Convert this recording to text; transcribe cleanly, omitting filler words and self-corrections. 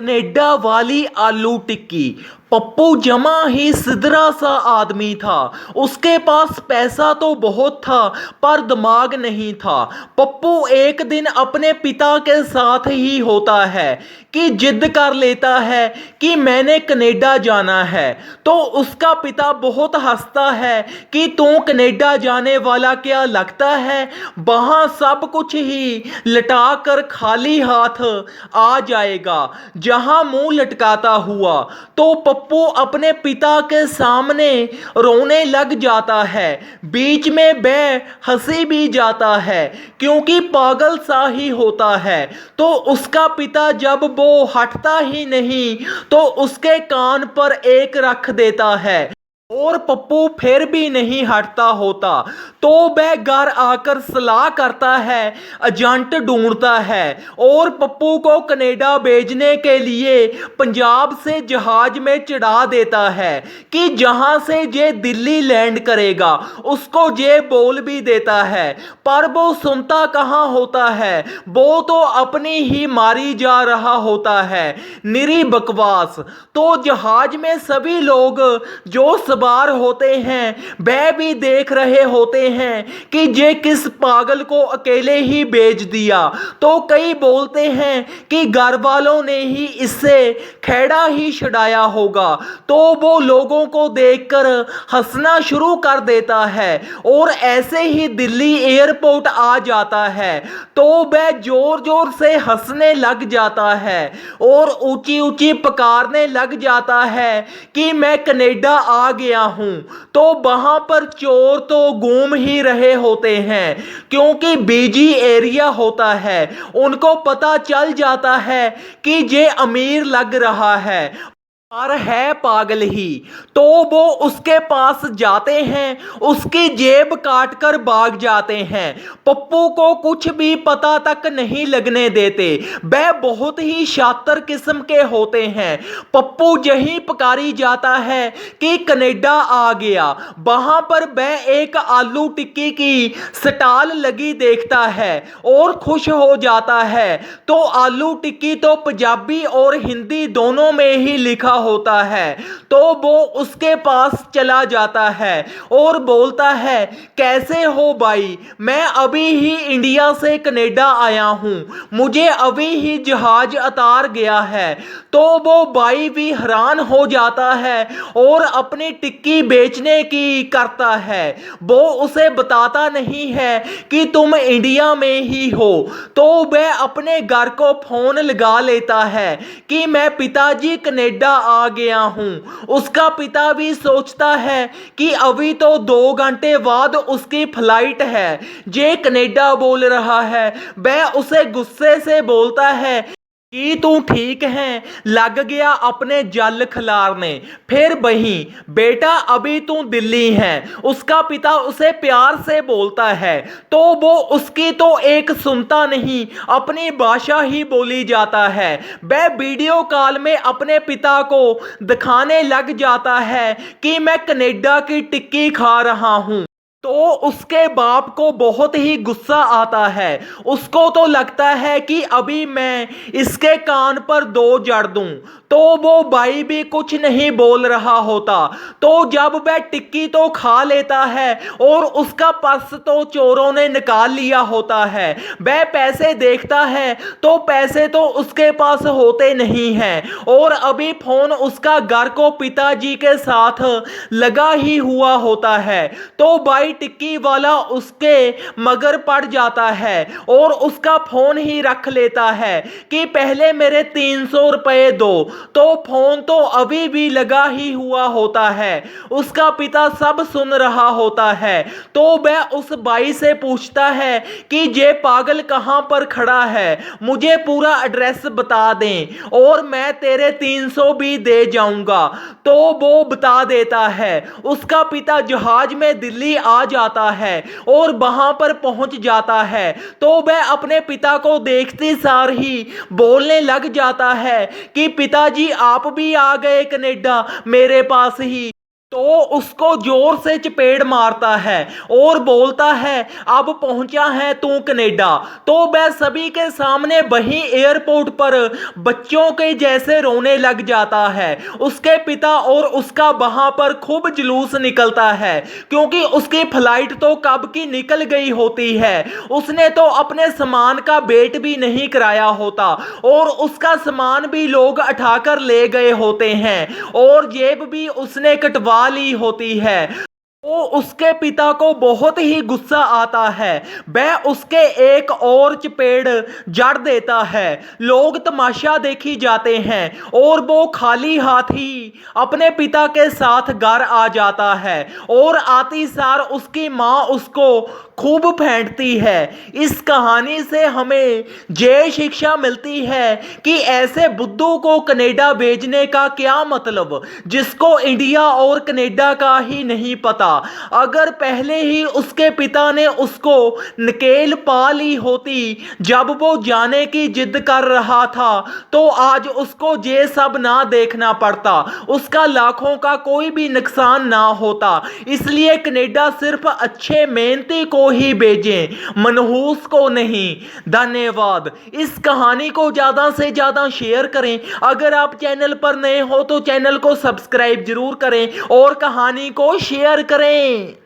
Canada वाली आलू टिक्की। पप्पू जमा ही सिधरा सा आदमी था। उसके पास पैसा तो बहुत था पर दिमाग नहीं था। पप्पू एक दिन अपने पिता के साथ ही होता है कि जिद कर लेता है कि मैंने कनेडा जाना है। तो उसका पिता बहुत हंसता है कि तू कनेडा जाने वाला क्या लगता है, वहाँ सब कुछ ही लटा कर खाली हाथ आ जाएगा। जहां मुंह लटकाता हुआ तो पप्पू अपने पिता के सामने रोने लग जाता है। बीच में वह हंसी भी जाता है क्योंकि पागल सा ही होता है। तो उसका पिता जब वो हटता ही नहीं तो उसके कान पर एक रख देता है और पप्पू फिर भी नहीं हटता होता। तो वह घर आकर सलाह करता है, एजेंट ढूंढता है और पप्पू को कनाडा भेजने के लिए पंजाब से जहाज में चढ़ा देता है कि जहां से ये दिल्ली लैंड करेगा। उसको ये बोल भी देता है पर वो सुनता कहाँ होता है, वो तो अपनी ही मारी जा रहा होता है। निरी बकवास। तो जहाज में सभी लोग जो सवार होते हैं वह भी देख रहे होते हैं कि ये किस पागल को अकेले ही भेज दिया। तो कई बोलते हैं कि घर वालों ने ही इससे खेड़ा ही छुड़ाया होगा। तो वो लोगों को देखकर हंसना शुरू कर देता है और ऐसे ही दिल्ली एयरपोर्ट आ जाता है। तो वह जोर जोर से हंसने लग जाता है और ऊंची ऊंची पुकारने लग जाता है कि मैं कनाडा आ गया हूं। तो वहां पर चोर तो घूम ही रहे होते हैं क्योंकि बिजी एरिया होता है। उनको पता चल जाता है कि ये अमीर लग रहा है पर है पागल ही। तो वो उसके पास जाते हैं, उसकी जेब काट कर भाग जाते हैं। पप्पू को कुछ भी पता तक नहीं लगने देते। वह बहुत ही शातिर किस्म के होते हैं। पप्पू यही पुकारी जाता है कि कनाडा आ गया। वहां पर वह एक आलू टिक्की की स्टॉल लगी देखता है और खुश हो जाता है। तो आलू टिक्की तो पंजाबी और हिंदी दोनों में ही लिखा होता है। तो वो उसके पास चला जाता है और बोलता है, कैसे हो भाई, मैं अभी ही इंडिया से कनाडा आया हूं, मुझे अभी ही जहाज उतार गया है। तो वो भाई भी हैरान हो जाता है और अपनी टिक्की बेचने की करता है। वो उसे बताता नहीं है कि तुम इंडिया में ही हो। तो वह अपने घर को फोन लगा लेता है कि मैं पिताजी कनाडा आ गया हूं। उसका पिता भी सोचता है कि अभी तो 2 घंटे बाद उसकी फ्लाइट है, ये कनाडा बोल रहा है। वह उसे गुस्से से बोलता है कि तू ठीक है, लग गया अपने जल खिलारने। फिर वहीं बेटा अभी तू दिल्ली है, उसका पिता उसे प्यार से बोलता है। तो वो उसकी तो एक सुनता नहीं, अपनी भाषा ही बोली जाता है। वह वीडियो कॉल में अपने पिता को दिखाने लग जाता है कि मैं कनाडा की टिक्की खा रहा हूं। तो उसके बाप को बहुत ही गुस्सा आता है। उसको तो लगता है कि अभी मैं इसके कान पर 2 जड़ दूं। तो वो भाई भी कुछ नहीं बोल रहा होता। तो जब वह टिक्की तो खा लेता है और उसका पर्स तो चोरों ने निकाल लिया होता है, वह पैसे देखता है तो पैसे तो उसके पास होते नहीं हैं और अभी फोन उसका घर को पिताजी के साथ लगा ही हुआ होता है। तो भाई टिक्की वाला उसके मगर पड़ जाता है और उसका फोन ही रख लेता है कि पहले मेरे 300 रुपए दो। तो फोन तो अभी भी लगा ही हुआ होता है। उसका पिता सब सुन रहा होता है। तो वह उस भाई से पूछता है कि ये पागल कहां पर खड़ा है, मुझे पूरा एड्रेस बता दें और मैं तेरे 300 भी दे जाऊंगा। तो वो बता देता है। उसका पिता जहाज में दिल्ली आ जाता है और वहां पर पहुंच जाता है। तो वह अपने पिता को देखते सार ही बोलने लग जाता है कि पिताजी आप भी आ गए कनाडा मेरे पास ही। तो उसको जोर से चपेड़ मारता है और बोलता है अब पहुंचा है तू कनाडा। तो वह सभी के सामने वहीं एयरपोर्ट पर बच्चों के जैसे रोने लग जाता है। उसके पिता और उसका वहां पर खूब जुलूस निकलता है क्योंकि उसकी फ्लाइट तो कब की निकल गई होती है। उसने तो अपने सामान का वेट भी नहीं कराया होता और उसका सामान भी लोग उठाकर ले गए होते हैं और जेब भी उसने कटवा ली होती है। तो उसके पिता को बहुत ही गुस्सा आता है। वह उसके एक और चपेड़ जड़ देता है। लोग तमाशा देखी जाते हैं और वो खाली हाथ ही अपने पिता के साथ घर आ जाता है और आती सार उसकी माँ उसको खूब फेंटती है। इस कहानी से हमें ये शिक्षा मिलती है कि ऐसे बुद्धू को कनाडा भेजने का क्या मतलब, जिसको इंडिया और कनाडा का ही नहीं पता। अगर पहले ही उसके पिता ने उसको नकेल पा ली होती जब वो जाने की जिद कर रहा था तो आज उसको ये सब ना देखना पड़ता, उसका लाखों का कोई भी नुकसान ना होता। इसलिए कनाडा सिर्फ अच्छे मेहनती को ही भेजें, मनहूस को नहीं। धन्यवाद। इस कहानी को ज़्यादा से ज़्यादा शेयर करें। अगर आप चैनल पर नए हो तो चैनल को सब्सक्राइब जरूर करें और कहानी को शेयर करें।